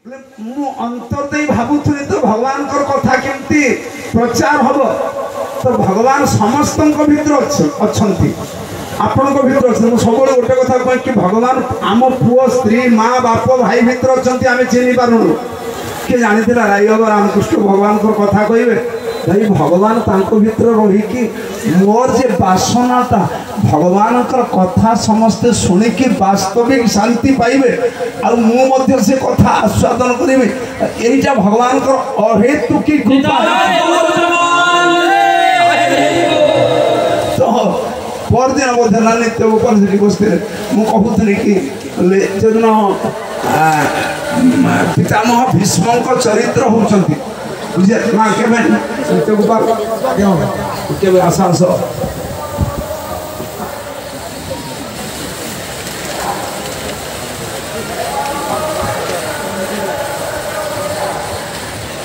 मु अंतर्दय भावुथी तो भगवान कथा केमती प्रचार हम तो भगवान समस्त भितर अच्छी आपण भर सब गोटे कथा कह कि भगवान आम पुओ स्त्री माँ बाप भाई भर अच्छा आम चिन्ह पारुनु किए जानी राई बाबा रामकृष्ण भगवान कथा कहे भाई भगवान भीतर रही मोर जे बासनाटा भगवान कथा समस्ते शुणिकी वास्तविक शांति पाइबे आ से कथा आस्वादन करेंगे यहीटा भगवान अहेतुकी कृपा तो परदिन मध्य नित्य उपनिषद बसते मुझे कि जो दिन पितामह भीष्म चरित्र होती बुझे ना के आस आस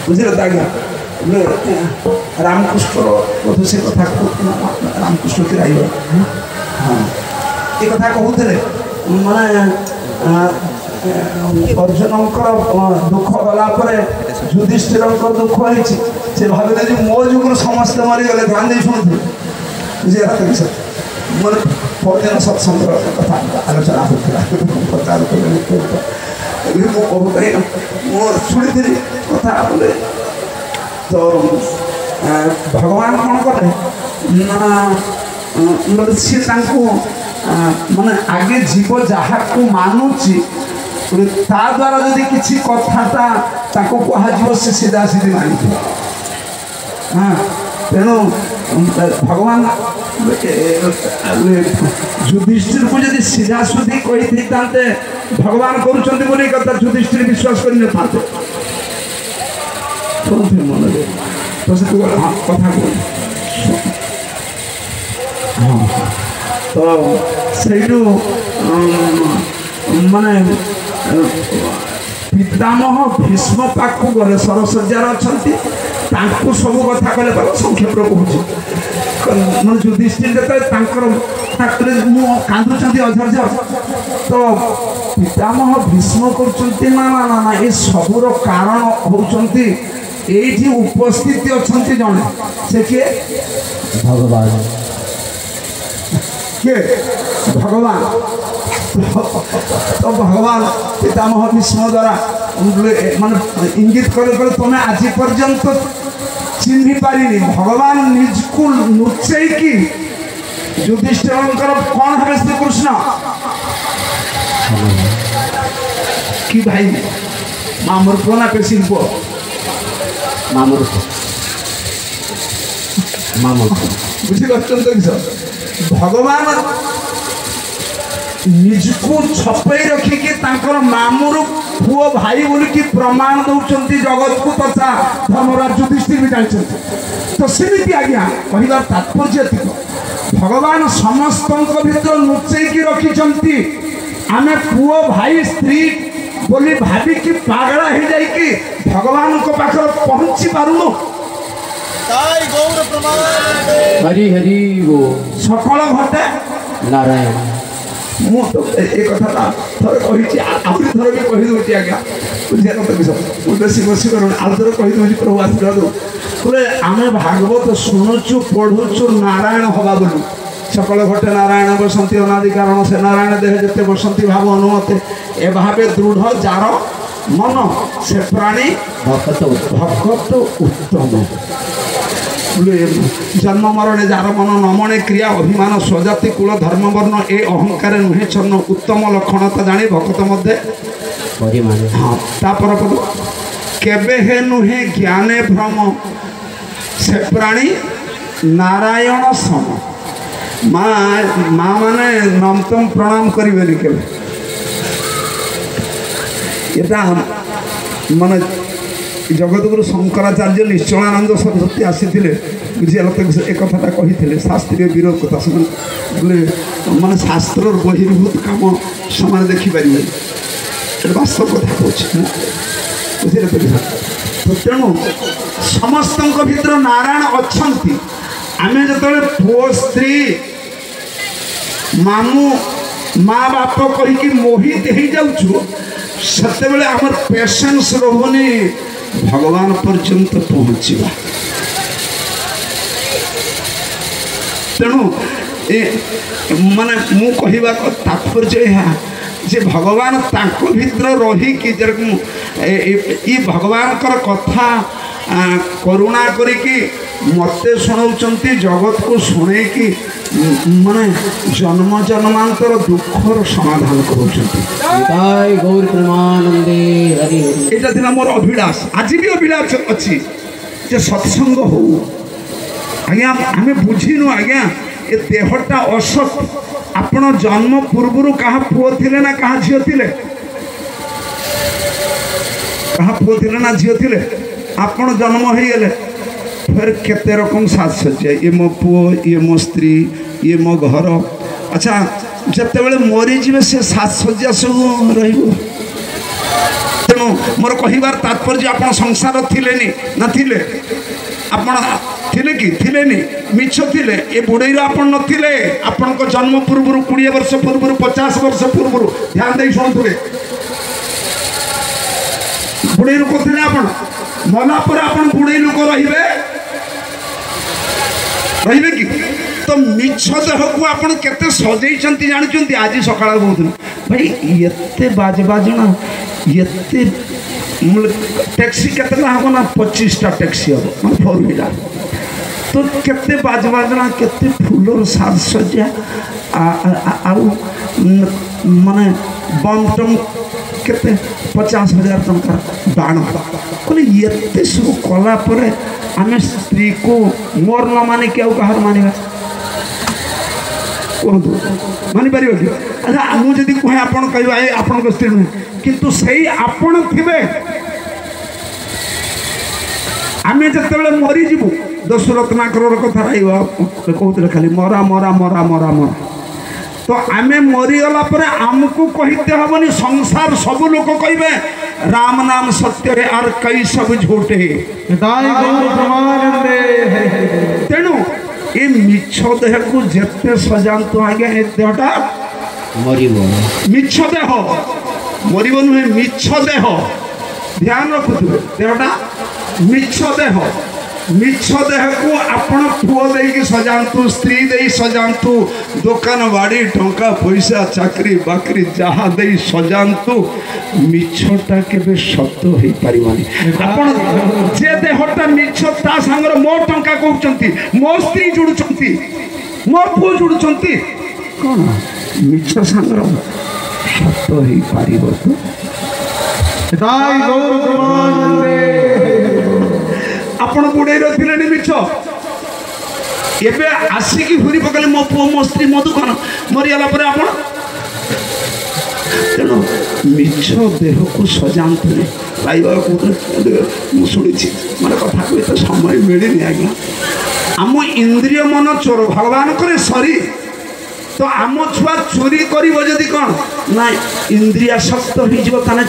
बुझे आज्ञा रामकृष्ण बोध से कथा रामकृष्ण की राय हाँ ये कथा कहते माने अर्जुन दुख गला युधिष्ठिर दुख होती भाविले मो जुगर समस्ते मरीगले ध्यान दे शुणुते बुझे मोर परदिन सत्संग कथा आलोचना होता शुणी कथा बोले तो भगवान कौन कले ना सी माने आगे जीव जहाँ को मानुची ता द्वारा जदि किसी कथाटा कह से सीधा सीधी मानी हाँ तेणु भगवान युधिष्ठिर को जब सीधा सुधी कही था भगवान करुँच कथा युधिष्ठिर विश्वास कर मन तो से कथा हाँ तो सहीठू माने पितामह भीष्म पाक गले सरसज्जार अच्छा सब कथा कहले संक्षेप कहूँ युधिष्ठिर कांदुंट अधर्य तो पितामह भीष्म कर ना ना ना ना ये सबूर कारण होती ये उपस्थित अच्छा जड़े से किए भगवान किए भगवान तो भगवान पितामह भीष्म द्वारा माने इंगित कर तुम्हें आज पर्यंत चिन्ह पारिनी भगवान निज को लुचई कि युधिष्ठिर कौन है श्री कृष्ण कि भाई मामूर पुओ ना पेशी पुओ मामूर मामूर बुझीपार भगवान निज को छपई रखिकी मामूर पुओ भाई बोलिकी प्रमाण दौरान जगत को तथा धर्मराज युधिष्ठिर भी जानते तो सेमती आज्ञा कहबार तात्पर्य भगवान समस्त भीतर लुचेकी रखी आमे पुओ भाई स्त्री बोली भाविकी पागला हो जाइए भगवान को पाखर पहुँची पारुनु हरि हरि वो सकल घटे नारायण मुझे ये कथा थोड़े कही आहरी थर भी कहीदे आज्ञा बुझा कथा विषय मुझे बेस बस कर आउ थोड़े कहीदे प्रभु आशीर्वाद बोले आम भागवत शुणुचु पढ़ुचु नारायण हवा बोलू सकल घटे नारायण बसंती अनादि कारण से नारायण देह जिते बसंती भाव अनुमते ए भावे दृढ़ जार मन से प्राणी भक्त उत्तम जन्म मरणे जार मन नमणे क्रिया अभिमान स्वजाति कुल धर्म वर्ण ए अहंकार नुहे छन्न उत्तम लक्षणता जानी भक्त मध्य हाँ तापर पद केबे हे नुहे ज्ञाने भ्रम से प्राणी नारायण सम माँ माने नमतम प्रणाम करें के माने जगतगुरु शंकराचार्य निश्चलानंद सरस्वती आसी बुझे एक कथा कही शास्त्रीय विरोध कथा बोले माने शास्त्र बहिर्भूत कम से देखिपारे वास्तव कथा कहूँ बुझे तो तेणु समस्त भीतर नारायण अच्छा आम जो पुओ स्त्री मामू माँ बाप कहीकि मोहित हो जाऊँ से आम पेसेंस रोनी भगवान पर्यंत पहुँचवा तेणु माने मु कहवा तात्पर्य यह जे भगवान ताको भितर रही कि ये भगवान कथा करुणा करिकी मते सुनाउचंती जगत को शुणे कि माने जन्म जन्मांतर दुखर समाधान करूचंती निताय गौर प्रेमानंदे हरि हरि एटा दिना मोर अभिलाष आज भी अभिलाष अच्छी जे सत्संग हो आज्ञा आमे बुझीनु आज्ञा ए देहटा असत आपण जन्म पूर्व कहा पुओ थिले ना कहा झियो थिले कहा पुओ थिले ना झियो थिले आपण जन्म हो गले फिर केते रकम साजसज्जा ये मो पुओ ये मो स्त्री ये मो घर अच्छा जते बेले मरी जीवे से साजसज्जा सब रहिबो तेणु मोर कहिबार तात्पर्य आपण संसार थिले नि ना थिले आपण थिले कि थिले नि मिछ थिले ए बुढ़ई आपण नथिले आपण को जन्म पूर्व 20 वर्ष पूर्व 50 वर्ष पूर्व ध्यान दे शुणुवे बुढ़ई लोक थिले आपण मना पर आपण बुढ़ई लोक रहिबे रहिबे कि तो मिछ देह को आपण केते सजैचंती जानिचंती आज सकाळ बोलथुन भाई एते बाजना एते टैक्सी केतना हम ना 25टा टैक्सी हम 4 व्हीलर तो केते बाजना केते फूलर साजसज्जा आउ माने बमटम केते 50,000 टंका दान कहले एते सब कला पर आमे स्त्री को मोर न माने के कहार मानिबा मानि पार कि अच्छा मुझे कहे आपड़ कह आपण स्त्री नुहे किंतु सही आपण थे आम जिते मरीजु दशरत्नाकर कथा कहते खाली मरा मरा मरा मरा मरा तो आम मरीगला आमको कहते हेनी संसार सब लोग कहे राम नाम सत्य है आर कई सब झूठे तेणु ये मिछ देह को जिते सजातु आज्ञा ए देहटा मिछ देह मर नुहे मिछ देह ध्यान रखुवे देहटा मिछ देह को आपण पुओ देकी सजातु स्त्री दे सजातु दुकान बाड़ी टंका पैसा चाकरी बाकरी जहाँ दे सजातु मिछटा केबे सत्य हो पारिबानी आपण जे देहटा मिछ ता संगर मो टंका कहउचंती मो स्त्री जुडुचंती मो पुओ जुडुचंती कोन मिछ संगर सत्य हो पारिबो तो ताई गौर प्रमानंदे आपण बुढ़े रखिले मिछ एबे आसिकी घुरी पकले मो पुओ मो स्त्री मो दुकान मरीगला पर आपण तेणु मिछ देह को सजातुने पाइबा को शुणी मैं कथा कही तो समय मिलनी आज्ञा आम इंद्रिय मन चोर भगवान करे सरी तो आम छुआ चोरी कर कौन ना इंद्रियासक्त हो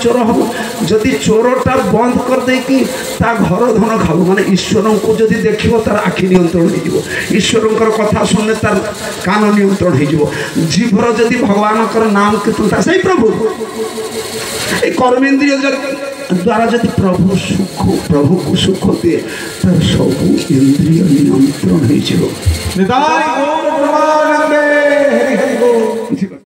चोर हम जदि चोरटा बंद कर देकी ता घर धन खाऊ माने ईश्वर को जदि देख तार आखि नियंत्रण हो ईश्वर कथा सुनने तार कान नियंत्रण हो जीवर जदि भगवान नाम कीर्तन से प्रभु ये कर्मेन्द्रिय द्वारा जदि प्रभु सुख प्रभु को सुख दिए तार सब इंद्रिय नियंत्रण हो